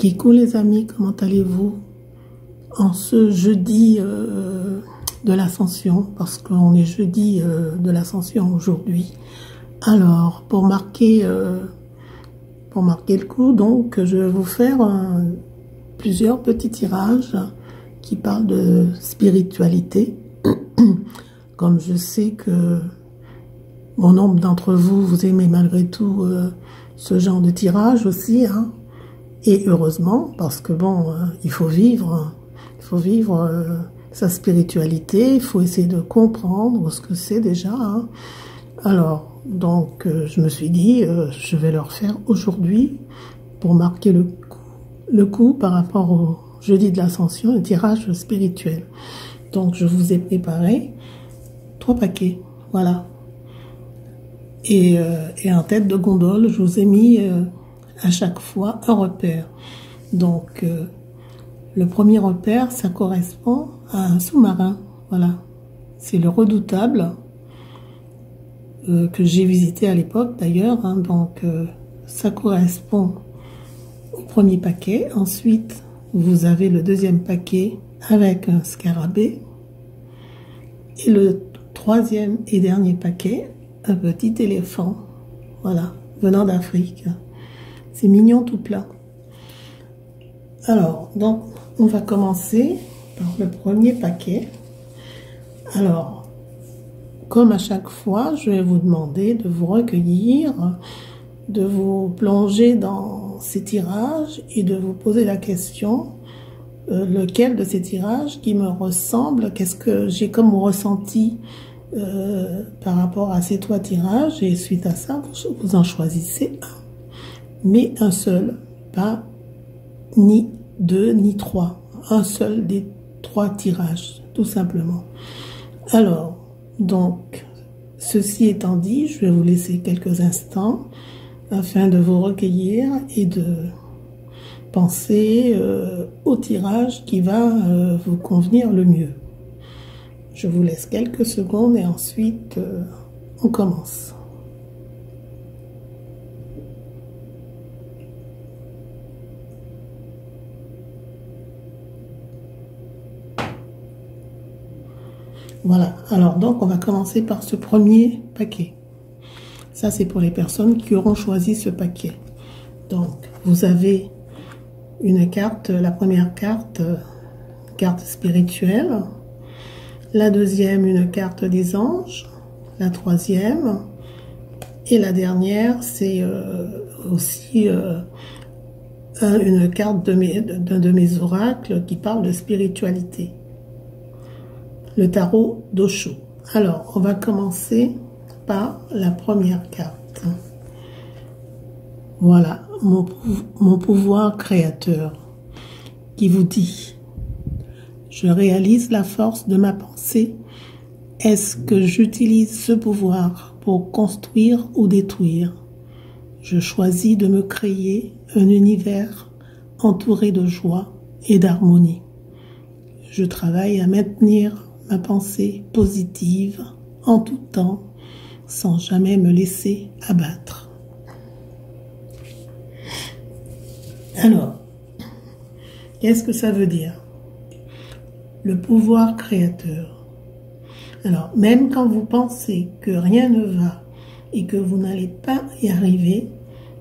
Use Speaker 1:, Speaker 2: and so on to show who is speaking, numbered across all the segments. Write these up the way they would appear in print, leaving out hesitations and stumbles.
Speaker 1: Kikou les amis, comment allez-vous en ce jeudi de l'Ascension, parce qu'on est jeudi de l'Ascension aujourd'hui. Alors, pour marquer le coup, donc, je vais vous faire plusieurs petits tirages qui parlent de spiritualité. Comme je sais que bon nombre d'entre vous, vous aimez malgré tout ce genre de tirage aussi, hein. Et heureusement, parce que bon, il faut vivre sa spiritualité, il faut essayer de comprendre ce que c'est déjà, hein. Alors, donc, je me suis dit, je vais leur faire aujourd'hui, pour marquer le coup par rapport au jeudi de l'Ascension, un tirage spirituel. Donc, je vous ai préparé 3 paquets, voilà. Et en tête de gondole, je vous ai mis à chaque fois un repère. Donc, le premier repère, ça correspond à un sous-marin, voilà. C'est le Redoutable, que j'ai visité à l'époque d'ailleurs, hein. Donc, ça correspond au premier paquet. Ensuite, vous avez le deuxième paquet avec un scarabée. Et le troisième et dernier paquet, un petit éléphant, voilà, venant d'Afrique. C'est mignon tout plein. Alors, donc, on va commencer par le premier paquet. Alors, comme à chaque fois, je vais vous demander de vous recueillir, de vous plonger dans ces tirages et de vous poser la question, lequel de ces tirages qui me ressemble, qu'est-ce que j'ai comme ressenti par rapport à ces 3 tirages, et suite à ça, vous en choisissez un. Mais un seul, pas ni 2 ni 3, un seul des 3 tirages, tout simplement. Alors, donc, ceci étant dit, je vais vous laisser quelques instants afin de vous recueillir et de penser au tirage qui va vous convenir le mieux. Je vous laisse quelques secondes et ensuite on commence. Voilà, alors donc on va commencer par ce premier paquet. Ça c'est pour les personnes qui auront choisi ce paquet. Donc vous avez une carte, la première carte, carte spirituelle. La deuxième, une carte des anges. La troisième. Et la dernière, c'est aussi une carte d'un de mes oracles qui parle de spiritualité. Le tarot d'Osho. Alors, on va commencer par la première carte. Voilà, mon pouvoir créateur qui vous dit: je réalise la force de ma pensée. Est-ce que j'utilise ce pouvoir pour construire ou détruire? Je choisis de me créer un univers entouré de joie et d'harmonie. Je travaille à maintenir ma pensée positive en tout temps, sans jamais me laisser abattre. Alors, qu'est-ce que ça veut dire? Le pouvoir créateur. Alors, même quand vous pensez que rien ne va et que vous n'allez pas y arriver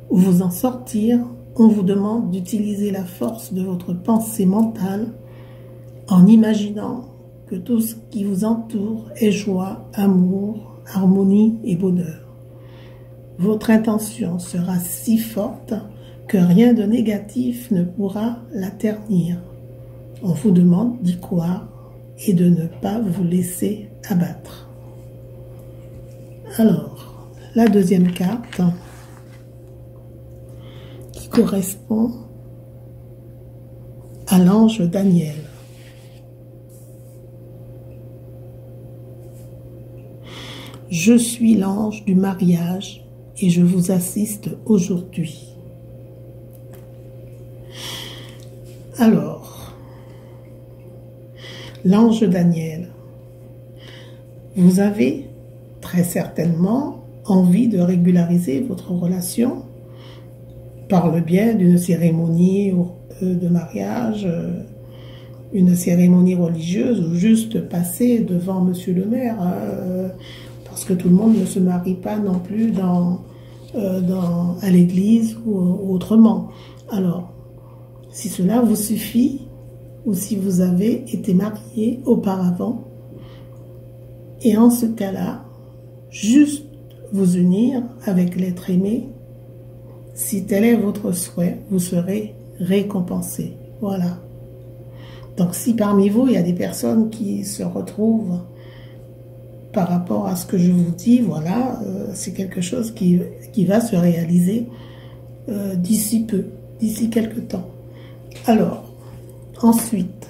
Speaker 1: ou vous en sortir, on vous demande d'utiliser la force de votre pensée mentale en imaginant que tout ce qui vous entoure est joie, amour, harmonie et bonheur. Votre intention sera si forte que rien de négatif ne pourra la ternir. On vous demande d'y croire et de ne pas vous laisser abattre. Alors, la deuxième carte qui correspond à l'ange Daniel. Je suis l'ange du mariage et je vous assiste aujourd'hui. Alors, l'ange Daniel, vous avez très certainement envie de régulariser votre relation par le biais d'une cérémonie de mariage, une cérémonie religieuse, ou juste passer devant monsieur le maire, hein, parce que tout le monde ne se marie pas non plus à l'église ou autrement. Alors, si cela vous suffit, ou si vous avez été marié auparavant, et en ce cas-là, juste vous unir avec l'être aimé, si tel est votre souhait, vous serez récompensé. Voilà. Donc si parmi vous, il y a des personnes qui se retrouvent par rapport à ce que je vous dis, voilà, c'est quelque chose qui va se réaliser d'ici peu, d'ici quelque temps. Alors, ensuite,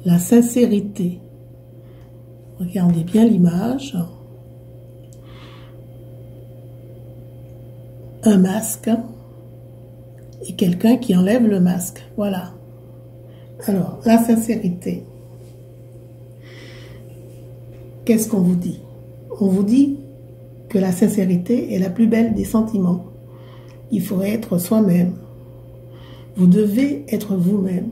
Speaker 1: la sincérité. Regardez bien l'image. Un masque et quelqu'un qui enlève le masque. Voilà. Alors, la sincérité. Qu'est-ce qu'on vous dit? On vous dit que la sincérité est la plus belle des sentiments. Il faut être soi-même. Vous devez être vous-même.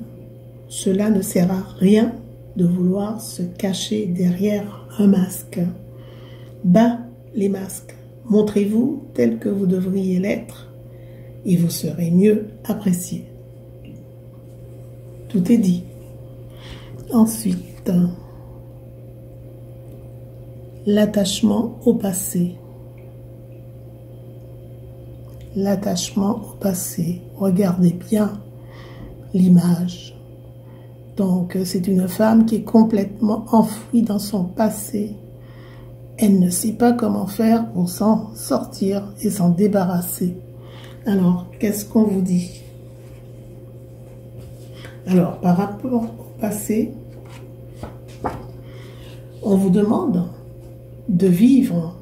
Speaker 1: Cela ne sert à rien de vouloir se cacher derrière un masque. Bas les masques. Montrez-vous tel que vous devriez l'être et vous serez mieux apprécié. Tout est dit. Ensuite, l'attachement au passé. L'attachement au passé. Regardez bien l'image. Donc, c'est une femme qui est complètement enfouie dans son passé. Elle ne sait pas comment faire pour s'en sortir et s'en débarrasser. Alors, qu'est-ce qu'on vous dit? Alors, par rapport au passé, on vous demande de vivre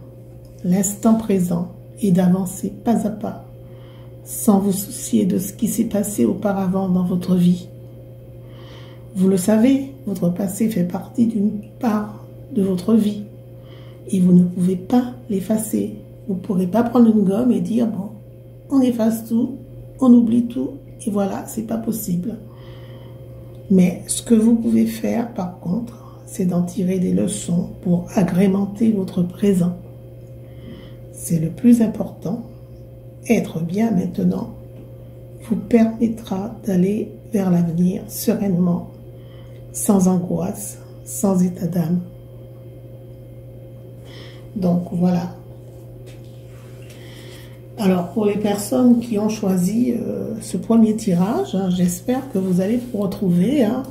Speaker 1: l'instant présent et d'avancer pas à pas, sans vous soucier de ce qui s'est passé auparavant dans votre vie. Vous le savez, votre passé fait partie d'une part de votre vie. Et vous ne pouvez pas l'effacer. Vous ne pourrez pas prendre une gomme et dire, bon, on efface tout, on oublie tout, et voilà, c'est pas possible. Mais ce que vous pouvez faire, par contre, c'est d'en tirer des leçons pour agrémenter votre présent. C'est le plus important. Être bien maintenant vous permettra d'aller vers l'avenir sereinement, sans angoisse, sans état d'âme. Donc voilà. Alors pour les personnes qui ont choisi ce premier tirage, hein, j'espère que vous allez vous retrouver, hein,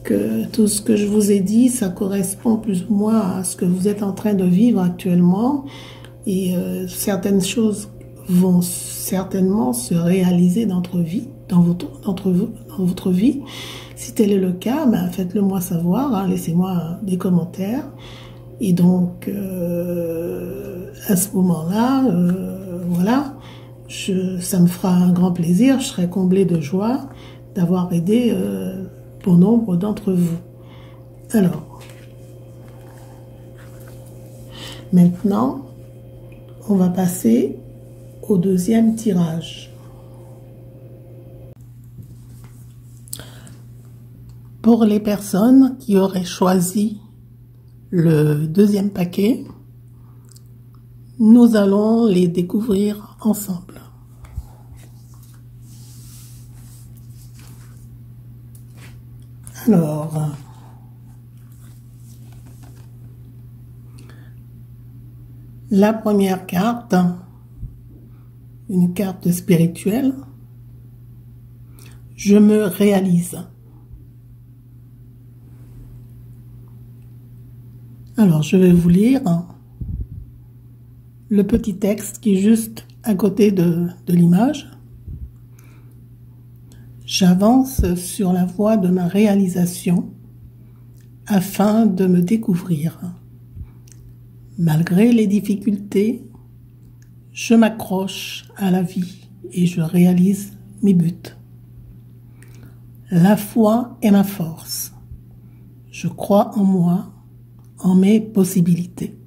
Speaker 1: que tout ce que je vous ai dit, ça correspond plus ou moins à ce que vous êtes en train de vivre actuellement, et certaines choses vont certainement se réaliser dans votre vie. Si tel est le cas, ben, faites-le moi savoir, hein, laissez-moi des commentaires. Et donc, à ce moment-là, voilà, ça me fera un grand plaisir, je serai comblée de joie d'avoir aidé bon nombre d'entre vous. Alors, maintenant, on va passer au deuxième tirage. Pour les personnes qui auraient choisi le deuxième paquet, nous allons les découvrir ensemble. Alors, la première carte, une carte spirituelle, je me réalise. Alors, je vais vous lire le petit texte qui est juste à côté de l'image. J'avance sur la voie de ma réalisation afin de me découvrir. Malgré les difficultés, je m'accroche à la vie et je réalise mes buts. La foi est ma force. Je crois en moi, en mes possibilités.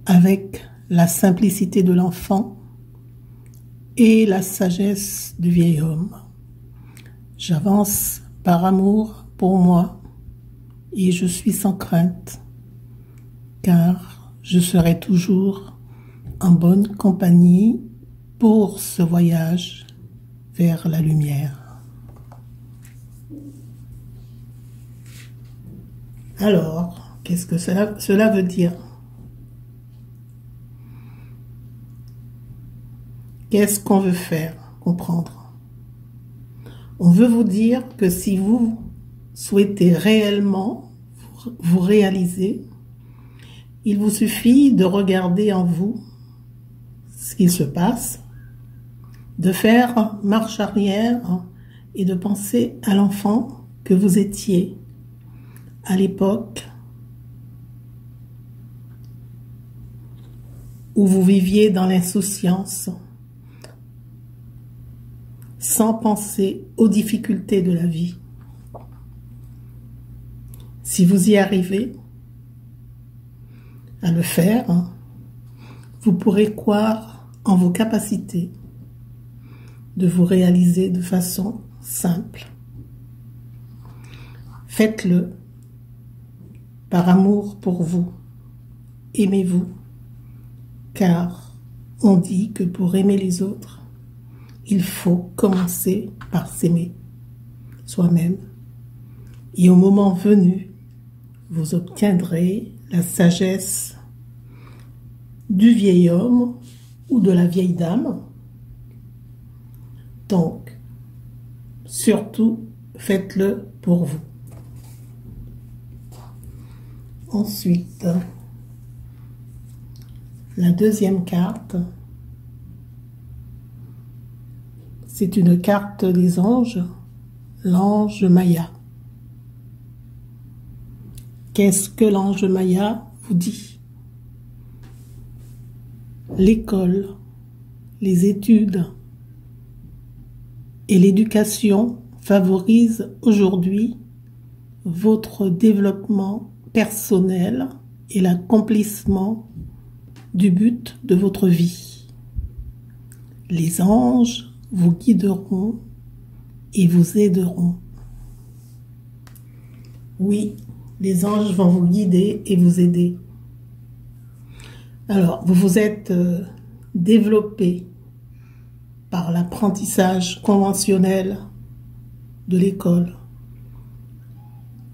Speaker 1: Avec la simplicité de l'enfant, et la sagesse du vieil homme. J'avance par amour pour moi et je suis sans crainte, car je serai toujours en bonne compagnie pour ce voyage vers la lumière. Alors, qu'est-ce que cela veut dire? Qu'est-ce qu'on veut faire comprendre? On veut vous dire que si vous souhaitez réellement vous réaliser, il vous suffit de regarder en vous ce qui se passe, de faire marche arrière et de penser à l'enfant que vous étiez à l'époque où vous viviez dans l'insouciance, sans penser aux difficultés de la vie. Si vous y arrivez à le faire, vous pourrez croire en vos capacités de vous réaliser de façon simple. Faites-le par amour pour vous. Aimez-vous, car on dit que pour aimer les autres, il faut commencer par s'aimer soi-même. Et au moment venu, vous obtiendrez la sagesse du vieil homme ou de la vieille dame. Donc, surtout, faites-le pour vous. Ensuite, la deuxième carte, c'est une carte des anges, l'ange Maya. Qu'est-ce que l'ange Maya vous dit? L'école, les études et l'éducation favorisent aujourd'hui votre développement personnel et l'accomplissement du but de votre vie. Les anges vous guideront et vous aideront. Oui, les anges vont vous guider et vous aider. Alors, vous vous êtes développé par l'apprentissage conventionnel de l'école,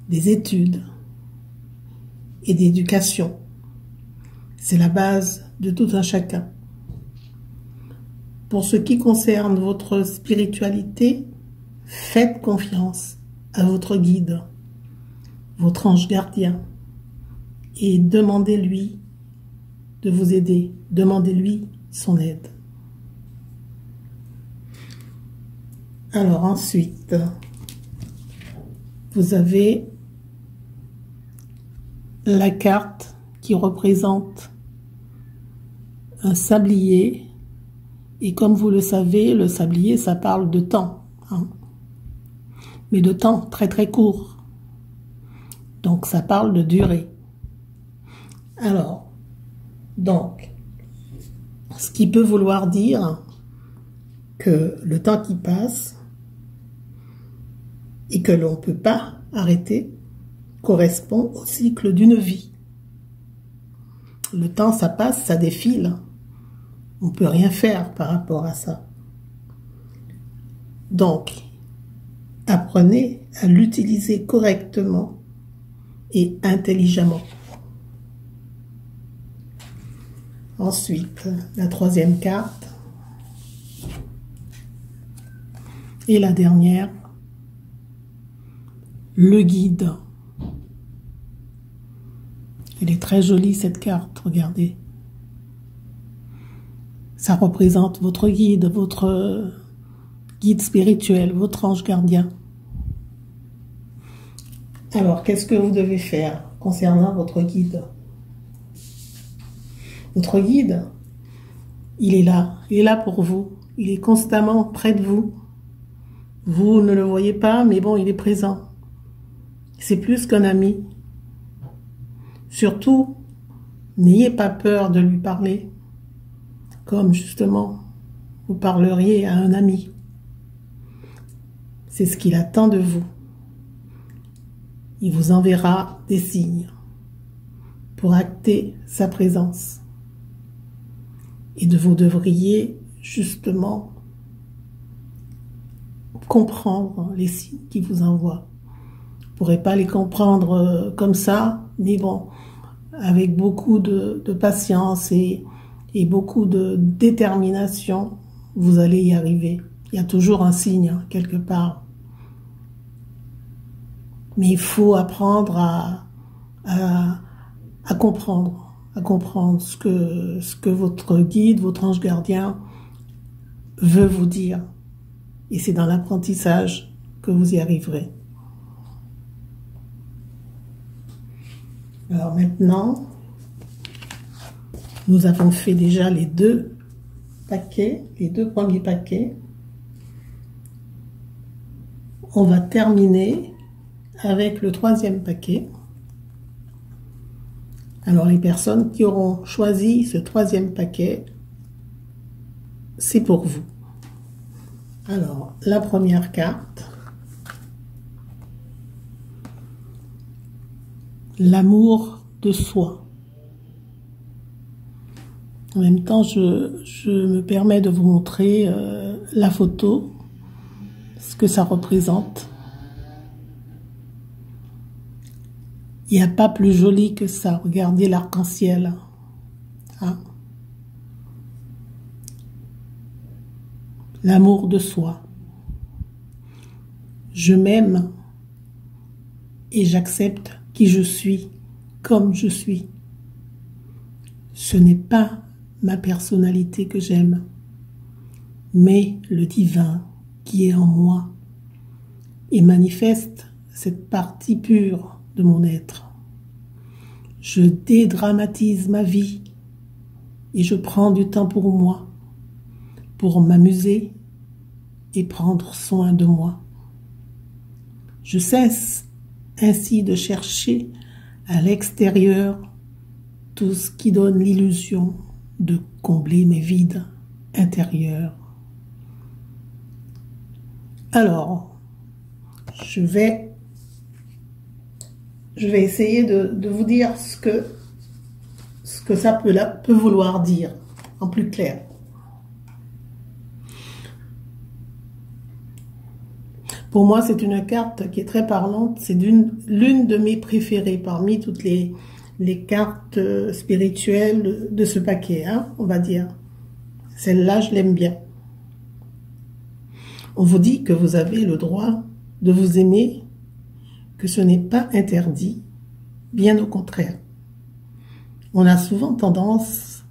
Speaker 1: des études et d'éducation. C'est la base de tout un chacun. Pour ce qui concerne votre spiritualité, faites confiance à votre guide, votre ange gardien, et demandez-lui de vous aider, demandez-lui son aide. Alors ensuite, vous avez la carte qui représente un sablier. Et comme vous le savez, le sablier, ça parle de temps, hein, mais de temps très très court. Donc ça parle de durée. Alors, donc, ce qui peut vouloir dire que le temps qui passe et que l'on ne peut pas arrêter correspond au cycle d'une vie. Le temps, ça passe, ça défile. On ne peut rien faire par rapport à ça. Donc, apprenez à l'utiliser correctement et intelligemment. Ensuite, la troisième carte et la dernière, le guide. Elle est très jolie cette carte, regardez. Ça représente votre guide spirituel, votre ange gardien. Alors, qu'est-ce que vous devez faire concernant votre guide? Votre guide, il est là pour vous. Il est constamment près de vous. Vous ne le voyez pas, mais bon, il est présent. C'est plus qu'un ami. Surtout, n'ayez pas peur de lui parler. Comme justement, vous parleriez à un ami. C'est ce qu'il attend de vous. Il vous enverra des signes pour acter sa présence. Et vous devriez justement comprendre les signes qu'il vous envoie. Vous ne pourrez pas les comprendre comme ça, mais bon, avec beaucoup de patience et beaucoup de détermination, vous allez y arriver. Il y a toujours un signe, hein, quelque part. Mais il faut apprendre à comprendre ce que votre guide, votre ange gardien veut vous dire. Et c'est dans l'apprentissage que vous y arriverez. Alors maintenant, nous avons fait déjà les deux paquets, les deux premiers paquets. On va terminer avec le troisième paquet. Alors les personnes qui auront choisi ce troisième paquet, c'est pour vous. Alors la première carte, l'amour de soi. En même temps, je me permets de vous montrer la photo, ce que ça représente. Il n'y a pas plus joli que ça. Regardez l'arc-en-ciel. Hein? L'amour de soi. Je m'aime et j'accepte qui je suis, comme je suis. Ce n'est pas ma personnalité que j'aime, mais le divin qui est en moi et manifeste cette partie pure de mon être. Je dédramatise ma vie et je prends du temps pour moi, pour m'amuser et prendre soin de moi. Je cesse ainsi de chercher à l'extérieur tout ce qui donne l'illusion de combler mes vides intérieurs. Alors, je vais essayer de vous dire ce que ça peut vouloir dire en plus clair. Pour moi, c'est une carte qui est très parlante. C'est l'une de mes préférées parmi toutes les cartes spirituelles de ce paquet, hein, on va dire. Celle-là, je l'aime bien. On vous dit que vous avez le droit de vous aimer, que ce n'est pas interdit, bien au contraire. On a souvent tendance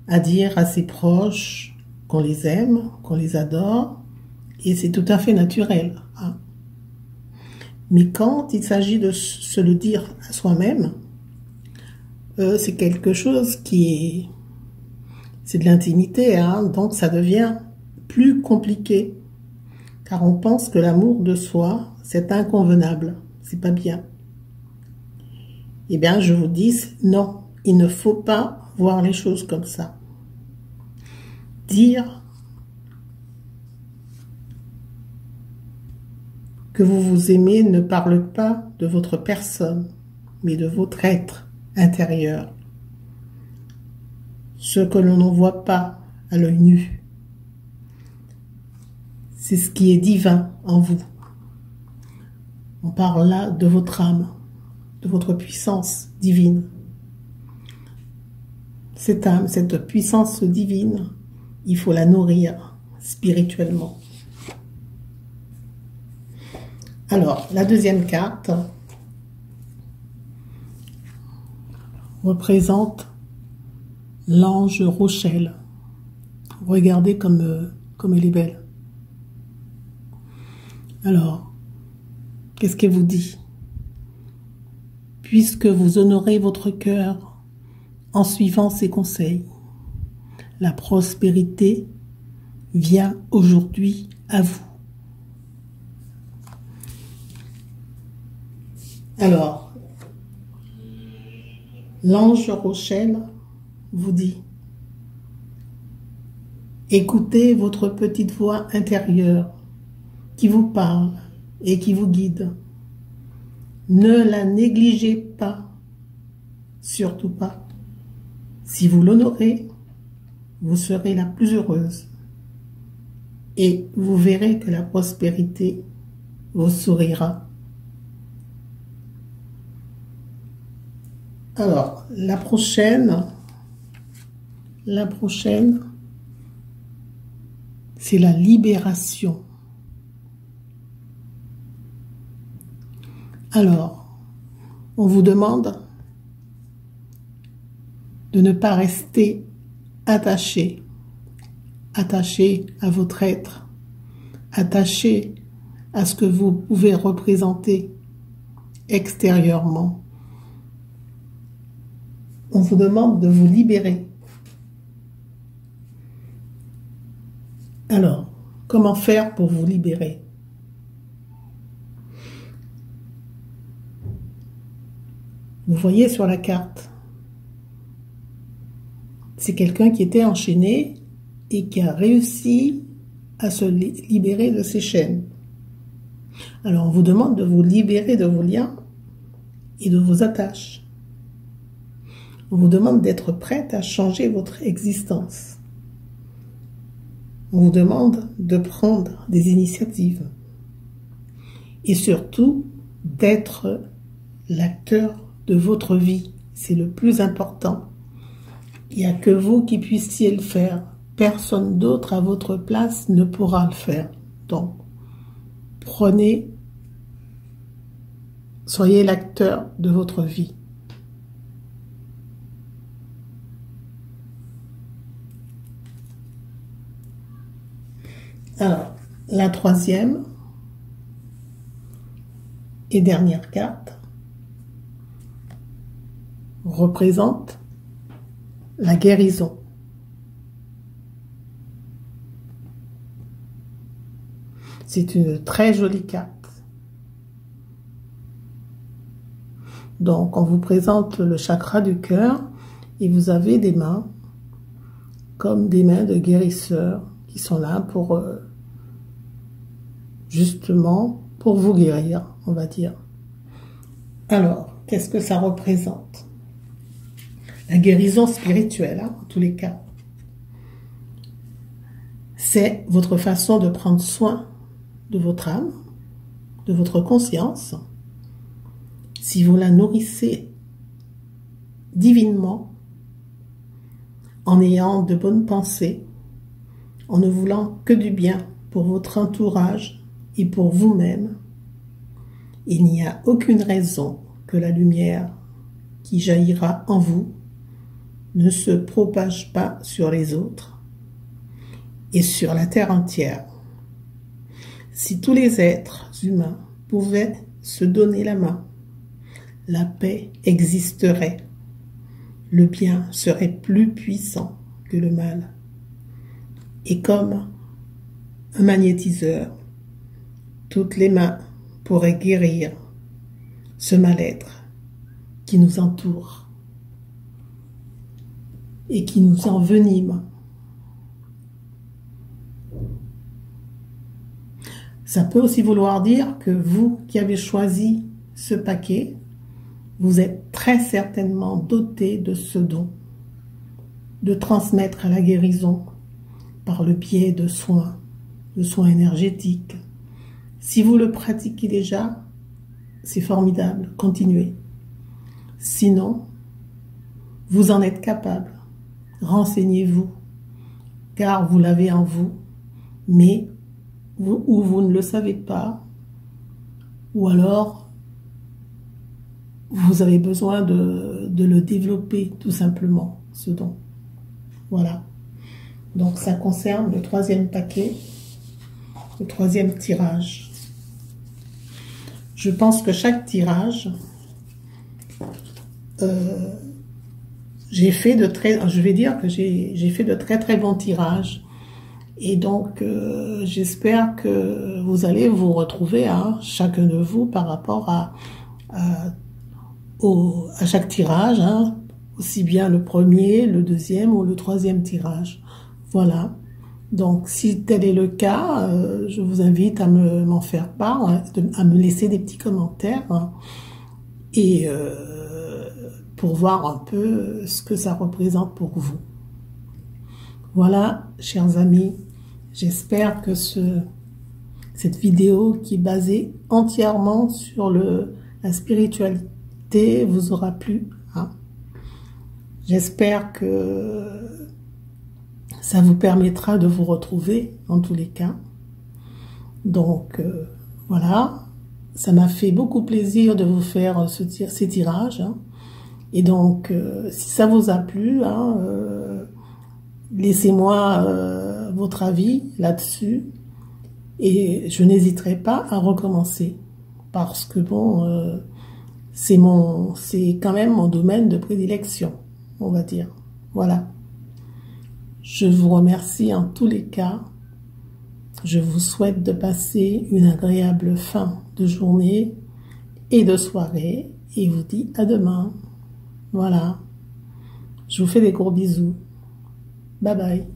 Speaker 1: à dire à ses proches qu'on les aime, qu'on les adore, et c'est tout à fait naturel. Hein. Mais quand il s'agit de se le dire à soi-même, c'est quelque chose c'est de l'intimité, hein, donc ça devient plus compliqué, car on pense que l'amour de soi, c'est inconvenable, c'est pas bien. Eh bien, je vous dis, non, il ne faut pas voir les choses comme ça. Dire que vous vous aimez ne parle pas de votre personne, mais de votre être intérieur. Ce que l'on ne voit pas à l'œil nu. C'est ce qui est divin en vous. On parle là de votre âme, de votre puissance divine. Cette âme, cette puissance divine, il faut la nourrir spirituellement. Alors, la deuxième carte représente l'ange Rochelle. Regardez comme elle est belle. Alors, qu'est-ce qu'elle vous dit? Puisque vous honorez votre cœur en suivant ses conseils, la prospérité vient aujourd'hui à vous. Alors, l'ange Rochelle vous dit: Écoutez votre petite voix intérieure qui vous parle et qui vous guide. Ne la négligez pas, surtout pas. Si vous l'honorez, vous serez la plus heureuse et vous verrez que la prospérité vous sourira. Alors, la prochaine, c'est la libération. Alors, on vous demande de ne pas rester attaché à votre être, attaché à ce que vous pouvez représenter extérieurement. On vous demande de vous libérer. Alors, comment faire pour vous libérer? Vous voyez sur la carte, c'est quelqu'un qui était enchaîné et qui a réussi à se libérer de ses chaînes. Alors, on vous demande de vous libérer de vos liens et de vos attaches. On vous demande d'être prête à changer votre existence. On vous demande de prendre des initiatives. Et surtout, d'être l'acteur de votre vie. C'est le plus important. Il n'y a que vous qui puissiez le faire. Personne d'autre à votre place ne pourra le faire. Donc, soyez l'acteur de votre vie. Alors, la troisième et dernière carte représente la guérison. C'est une très jolie carte. Donc, on vous présente le chakra du cœur et vous avez des mains comme des mains de guérisseurs qui sont là pour justement pour vous guérir, on va dire. Alors, qu'est-ce que ça représente? La guérison spirituelle, en tous les cas. C'est votre façon de prendre soin de votre âme, de votre conscience. Si vous la nourrissez divinement, en ayant de bonnes pensées, en ne voulant que du bien pour votre entourage et pour vous-même, il n'y a aucune raison que la lumière qui jaillira en vous ne se propage pas sur les autres et sur la terre entière. Si tous les êtres humains pouvaient se donner la main, la paix existerait. Le bien serait plus puissant que le mal. Et comme un magnétiseur, toutes les mains pourraient guérir ce mal-être qui nous entoure et qui nous envenime. Ça peut aussi vouloir dire que vous qui avez choisi ce paquet, vous êtes très certainement doté de ce don, de transmettre la guérison par le biais de soins énergétiques. Si vous le pratiquez déjà, c'est formidable, continuez. Sinon, vous en êtes capable. Renseignez-vous, car vous l'avez en vous, mais vous ne le savez pas, ou alors vous avez besoin de le développer tout simplement, ce don. Voilà. Donc ça concerne le troisième paquet, le troisième tirage. Je pense que chaque tirage, j'ai fait de très très bons tirages. Et donc, j'espère que vous allez vous retrouver, chacun de vous, par rapport à chaque tirage, aussi bien le premier, le deuxième ou le troisième tirage. Voilà. Donc, si tel est le cas, je vous invite à m'en faire part, hein, à me laisser des petits commentaires, hein, et pour voir un peu ce que ça représente pour vous. Voilà, chers amis, j'espère que cette vidéo qui est basée entièrement sur la spiritualité vous aura plu, hein. J'espère que ça vous permettra de vous retrouver en tous les cas. Donc voilà, ça m'a fait beaucoup plaisir de vous faire ces tirages, hein. Et donc si ça vous a plu, hein, laissez-moi votre avis là-dessus et je n'hésiterai pas à recommencer parce que bon, c'est quand même mon domaine de prédilection, on va dire. Voilà. Je vous remercie en tous les cas. Je vous souhaite de passer une agréable fin de journée et de soirée et vous dis à demain. Voilà. Je vous fais des gros bisous. Bye bye.